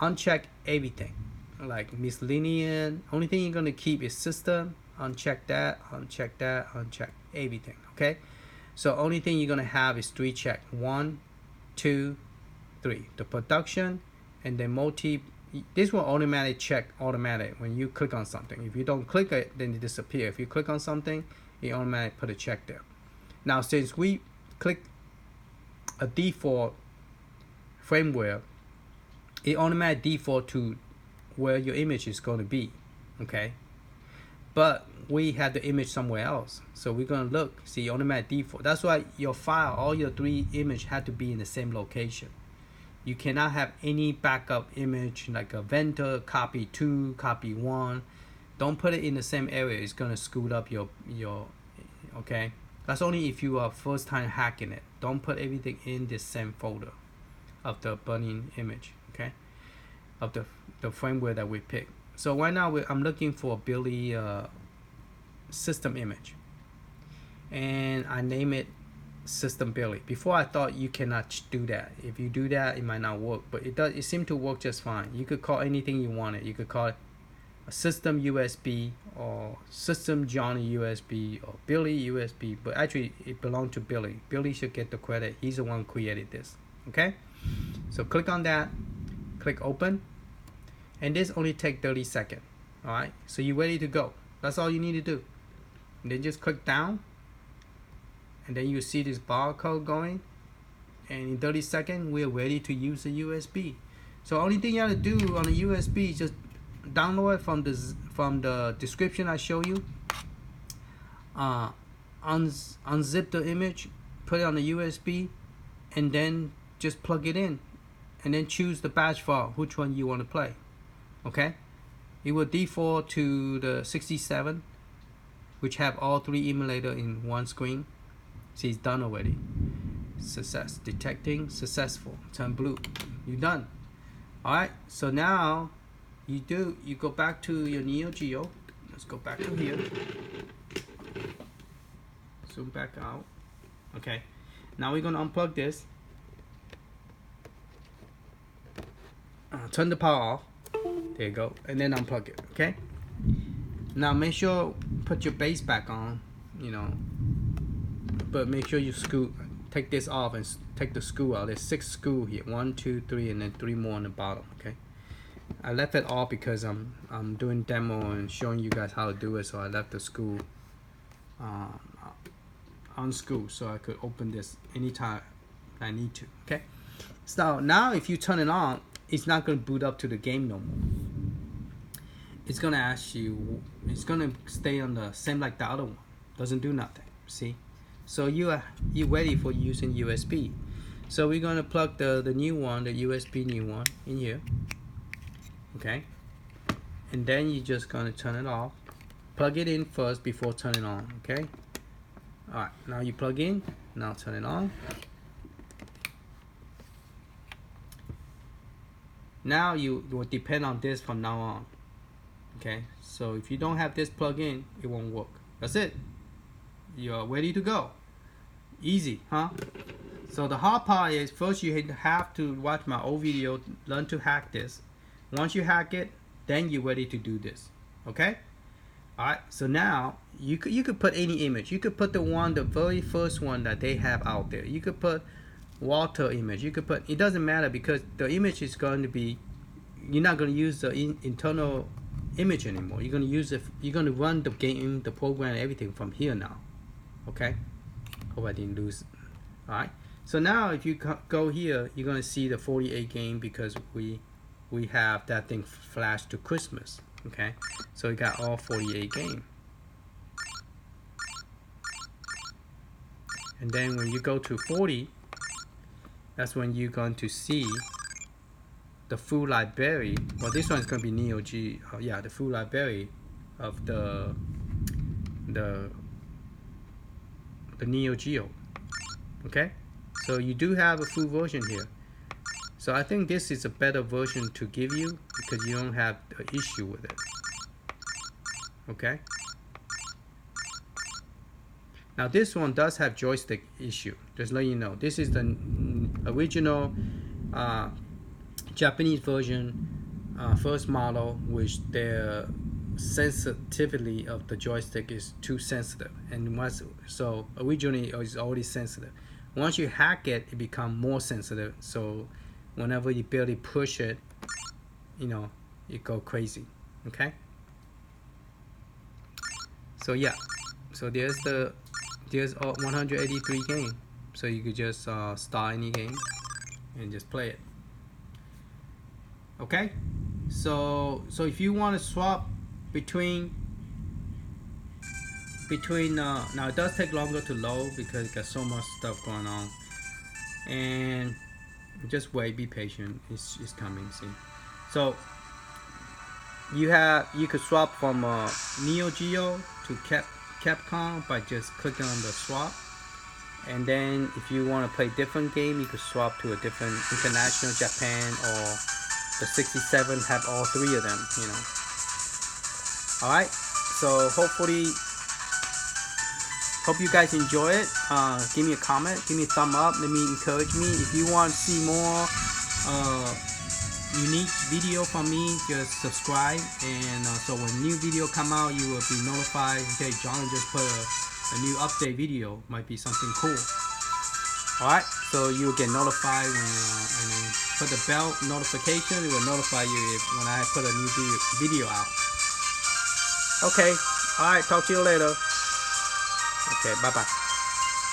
Uncheck everything, like miscellaneous. Only thing you're gonna keep is system. Uncheck that, uncheck that, uncheck everything. Okay, so only thing you're gonna have is 3 check. 1, 2, 3. The production, and then multi. This will automatically check automatic when you click on something. If you don't click it, then it disappears. If you click on something, it automatically put a check there. Now, since we click a default firmware, it automatically default to where your image is going to be. Okay, but we have the image somewhere else, so we're going to look, see automatic default. That's why your file, all your 3 images have to be in the same location. You cannot have any backup image like a vendor copy 2, copy 1. Don't put it in the same area. It's gonna screw up your okay. That's only if you are first time hacking it. Don't put everything in the same folder of the burning image. Okay, of the firmware that we pick. So right now I'm looking for Billy system image, and I name it System Billy. Before I thought you cannot do that. If you do that, it might not work, but it does. It seemed to work just fine. You could call anything you wanted. You could call it a System USB or System Johnny USB or Billy USB, but actually it belonged to Billy. Billy should get the credit. He's the one who created this. Okay, so click on that, click open, and this only take 30 seconds. All right, so you're ready to go. That's all you need to do. And then just click down, and then you see this barcode going, and in 30 seconds we're ready to use the USB. So only thing you have to do on the USB is just download it from the description I show you. Unzip the image, put it on the USB, and then just plug it in, and then choose the batch file, which one you want to play. Okay, it will default to the 67, which have all 3 emulators in one screen. See, it's done already. Success, detecting successful, turn blue. You're done. All right, so now you go back to your Neo Geo. Let's go back to here. Zoom back out. Okay, now we're gonna unplug this. Turn the power off. There you go, and then unplug it. Okay. Now make sure put your base back on. You know, but make sure you take this off and take the screw out. There's 6 screws here. 1, 2, 3, and then 3 more on the bottom. Okay. I left it off because I'm doing demo and showing you guys how to do it. So I left the screw unscrew so I could open this anytime I need to. Okay. So now if you turn it on, it's not going to boot up to the game no more. It's going to ask you. It's going to stay on the same like the other one. Doesn't do nothing. See. So you're ready for using USB. So we're gonna plug the new one, the USB new one, in here. Okay, and then you're just gonna turn it off. Plug it in first before turning on. Okay, Alright, now you plug in, now turn it on. Now you will depend on this from now on. Okay, so if you don't have this plug in, it won't work. That's it. You're ready to go. Easy, huh? So the hard part is first you have to watch my old video, learn to hack this. Once you hack it, then you're ready to do this. Okay? Alright, so now you could put any image. You could put the very first one that they have out there. You could put water image. You could put, it doesn't matter because the image is going to be, you're not going to use the internal image anymore. You're going to use it, you're going to run the game, the program, everything from here now. Okay? Hope I didn't lose. Alright, so now if you go here, you're going to see the 48 game because we have that thing flashed to Christmas. Okay, so we got all 48 game. And then when you go to 40, that's when you're going to see the full library. Well, this one's going to be Neo Geo. Yeah, the full library of the Neo Geo. Okay, so you do have a full version here. So I think this is a better version to give you because you don't have an issue with it. Okay. Now this one does have joystick issue. Just let you know. This is the original Japanese version, first model, which their sensitivity of the joystick is too sensitive, and so originally it was already sensitive. Once you hack it, it becomes more sensitive. So whenever you barely push it, you know, it go crazy. Okay. So yeah, so there's all 183 game. So you could just start any game and just play it. Okay. So if you want to swap between now it does take longer to load because it got so much stuff going on, and just wait, be patient. It's coming. See, so you could swap from Neo Geo to Capcom by just clicking on the swap, and then if you want to play different game, you could swap to a different international Japan, or the 67 have all three of them. You know. All right. So hopefully. Hope you guys enjoy it. Give me a comment, give me a thumb up, let me encourage me. If you want to see more unique video from me, just subscribe, and so when new video come out, you will be notified. Okay, John just put a new update video, might be something cool. Alright, so you'll get notified when and then put the bell notification. It will notify you when I put a new video out. Okay, alright, talk to you later. Okay, bye-bye.